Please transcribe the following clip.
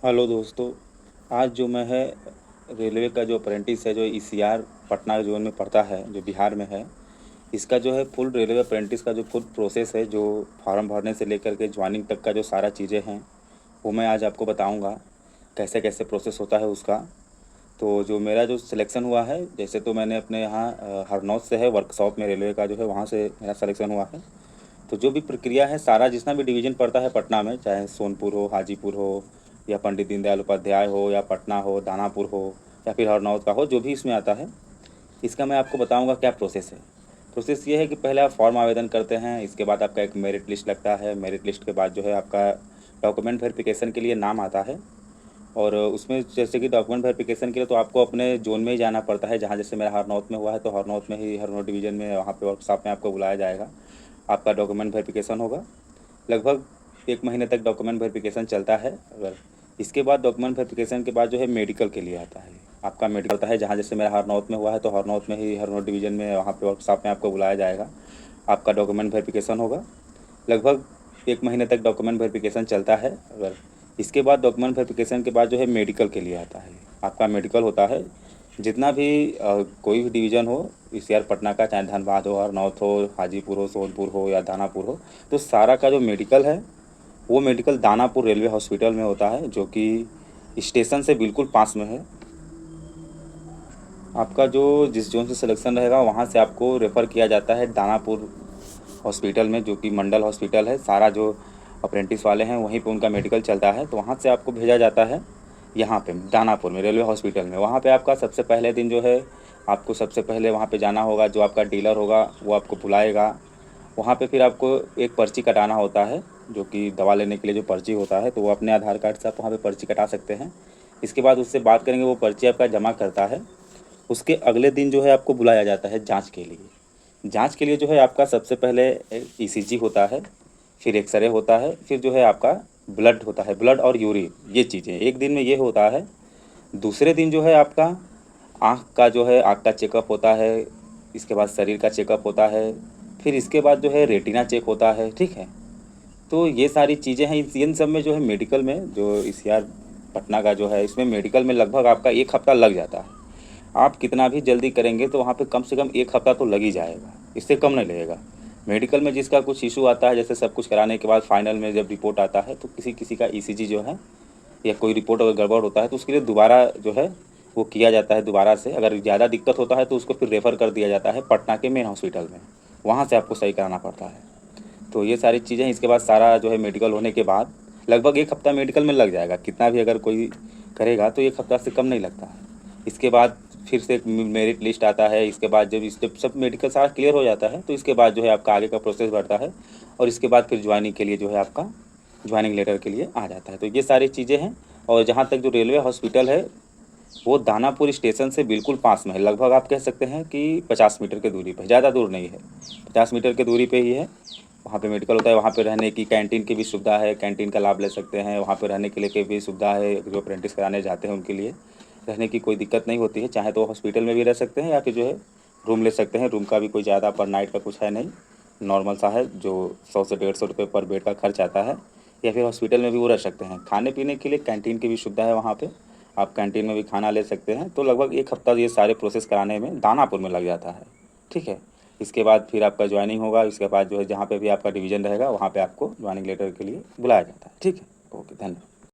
Hello दोस्तों। आज जो मैं है रेलवे का जो अप्रेंटिस है जो ईसीआर पटना जोन में पड़ता है जो बिहार में है, इसका जो है फुल रेलवे अप्रेंटिस का जो फुल प्रोसेस है, जो फॉर्म भरने से लेकर के ज्वाइनिंग तक का जो सारा चीज़ें हैं वो मैं आज आपको बताऊंगा कैसे कैसे प्रोसेस होता है उसका। तो जो मेरा जो सिलेक्शन हुआ है, जैसे तो मैंने अपने यहाँ हरनौत से है वर्कशॉप में रेलवे का जो है वहाँ से मेरा सिलेक्शन हुआ है। तो जो भी प्रक्रिया है सारा जितना भी डिवीज़न पड़ता है पटना में, चाहे सोनपुर हो, हाजीपुर हो, या पंडित दीनदयाल उपाध्याय हो, या पटना हो, दानापुर हो, या फिर हरनौत का हो, जो भी इसमें आता है, इसका मैं आपको बताऊंगा क्या प्रोसेस है। प्रोसेस ये है कि पहले आप फॉर्म आवेदन करते हैं, इसके बाद आपका एक मेरिट लिस्ट लगता है। मेरिट लिस्ट के बाद जो है आपका डॉक्यूमेंट वेरिफिकेशन के लिए नाम आता है। और उसमें जैसे कि डॉक्यूमेंट वेरिफिकेशन के लिए तो आपको अपने जोन में ही जाना पड़ता है। जहाँ जैसे मेरा हरनौत में हुआ है तो हरनौत में ही, हरनौत डिवीज़न में, वहाँ पे वर्कशॉप में आपको बुलाया जाएगा। आपका डॉक्यूमेंट वेरिफिकेशन होगा। लगभग 1 महीने तक डॉक्यूमेंट वेरिफिकेशन चलता है। अगर इसके बाद डॉक्यूमेंट वेरिफिकेशन के बाद जो है मेडिकल के लिए आता है। आपका मेडिकल होता है, जहाँ जैसे मेरा हरनौत में हुआ है तो हरनौत में ही, हरनौत डिवीज़न में, वहाँ पे वर्कशॉप में आपको बुलाया जाएगा। आपका डॉक्यूमेंट वेरिफिकेशन होगा। लगभग 1 महीने तक डॉक्यूमेंट वेरिफिकेशन चलता है। अगर इसके बाद डॉक्यूमेंट वेरिफिकेशन के बाद जो है मेडिकल के लिए आता है। आपका मेडिकल होता है। जितना भी कोई भी डिवीज़न हो ईसीआर पटना का, चाहे धनबाद हो, हरनौत हो, हाजीपुर हो, सोनपुर हो या दानापुर हो, तो सारा का जो मेडिकल है वो मेडिकल दानापुर रेलवे हॉस्पिटल में होता है, जो कि स्टेशन से बिल्कुल पास में है। आपका जो जिस जोन से सिलेक्शन रहेगा वहाँ से आपको रेफ़र किया जाता है दानापुर हॉस्पिटल में, जो कि मंडल हॉस्पिटल है। सारा जो अप्रेंटिस वाले हैं वहीं पे उनका मेडिकल चलता है, तो वहाँ से आपको भेजा जाता है यहाँ पे दानापुर में रेलवे हॉस्पिटल में। वहाँ पे आपका सबसे पहले दिन जो है, आपको सबसे पहले वहाँ पे जाना होगा। जो आपका डीलर होगा वो आपको बुलाएगा। वहाँ पे फिर आपको एक पर्ची कटाना होता है, जो कि दवा लेने के लिए जो पर्ची होता है, तो वो अपने आधार कार्ड से आप वहाँ पे पर्ची कटा सकते हैं। इसके बाद उससे बात करेंगे, वो पर्ची आपका जमा करता है। उसके अगले दिन जो है आपको बुलाया जाता है जांच के लिए। जांच के लिए जो है आपका सबसे पहले ईसीजी होता है, फिर एक्सरे होता है, फिर जो है आपका ब्लड होता है, ब्लड और यूरिन, ये चीज़ें एक दिन में ये होता है। दूसरे दिन जो है आपका आँख का जो है, आँख का चेकअप होता है। इसके बाद शरीर का चेकअप होता है। फिर इसके बाद जो है रेटिना चेक होता है, ठीक है। तो ये सारी चीज़ें हैं। इन सब में जो है मेडिकल में, जो ईसीआर पटना का जो है, इसमें मेडिकल में लगभग आपका 1 हफ़्ता लग जाता है। आप कितना भी जल्दी करेंगे तो वहाँ पे कम से कम 1 हफ़्ता तो लग ही जाएगा, इससे कम नहीं लगेगा। मेडिकल में जिसका कुछ इशू आता है, जैसे सब कुछ कराने के बाद फाइनल में जब रिपोर्ट आता है, तो किसी किसी का ईसीजी जो है या कोई रिपोर्ट अगर गड़बड़ होता है तो उसके लिए दोबारा जो है वो किया जाता है दोबारा से। अगर ज़्यादा दिक्कत होता है तो उसको फिर रेफ़र कर दिया जाता है पटना के मेन हॉस्पिटल में, वहाँ से आपको सही कराना पड़ता है। तो ये सारी चीज़ें, इसके बाद सारा जो है मेडिकल होने के बाद लगभग 1 हफ़्ता मेडिकल में लग जाएगा। कितना भी अगर कोई करेगा तो 1 हफ़्ता से कम नहीं लगता है। इसके बाद फिर से एक मेरिट लिस्ट आता है। इसके बाद जब इस जब सब मेडिकल सारा क्लियर हो जाता है तो इसके बाद जो है आपका आगे का प्रोसेस बढ़ता है। और इसके बाद फिर ज्वाइनिंग के लिए जो है आपका ज्वाइनिंग लेटर के लिए आ जाता है। तो ये सारी चीज़ें हैं। और जहाँ तक जो रेलवे हॉस्पिटल है वो दानापुर स्टेशन से बिल्कुल पास में है। लगभग आप कह सकते हैं कि 50 मीटर की दूरी पे, ज़्यादा दूर नहीं है, 50 मीटर की दूरी पे ही है। वहाँ पे मेडिकल होता है। वहाँ पे रहने की, कैंटीन की भी सुविधा है, कैंटीन का लाभ ले सकते हैं। वहाँ पे रहने के लिए की भी सुविधा है, जो अप्रेंटिस कराने जाते हैं उनके लिए रहने की कोई दिक्कत नहीं होती है। चाहे तो हॉस्पिटल में भी रह सकते हैं या फिर जो है रूम ले सकते हैं। रूम का भी कोई ज़्यादा पर नाइट का कुछ है नहीं, नॉर्मल सा है, जो 100 से 150 रुपये पर बेड का खर्च आता है। या फिर हॉस्पिटल में भी वो रह सकते हैं। खाने पीने के लिए कैंटीन की भी सुविधा है वहाँ पे, आप कैंटीन में भी खाना ले सकते हैं। तो लगभग 1 हफ़्ता ये सारे प्रोसेस कराने में दानापुर में लग जाता है, ठीक है। इसके बाद फिर आपका ज्वाइनिंग होगा। इसके बाद जो है जहाँ पे भी आपका डिवीज़न रहेगा वहाँ पे आपको ज्वाइनिंग लेटर के लिए बुलाया जाता है, ठीक है। ओके, धन्यवाद।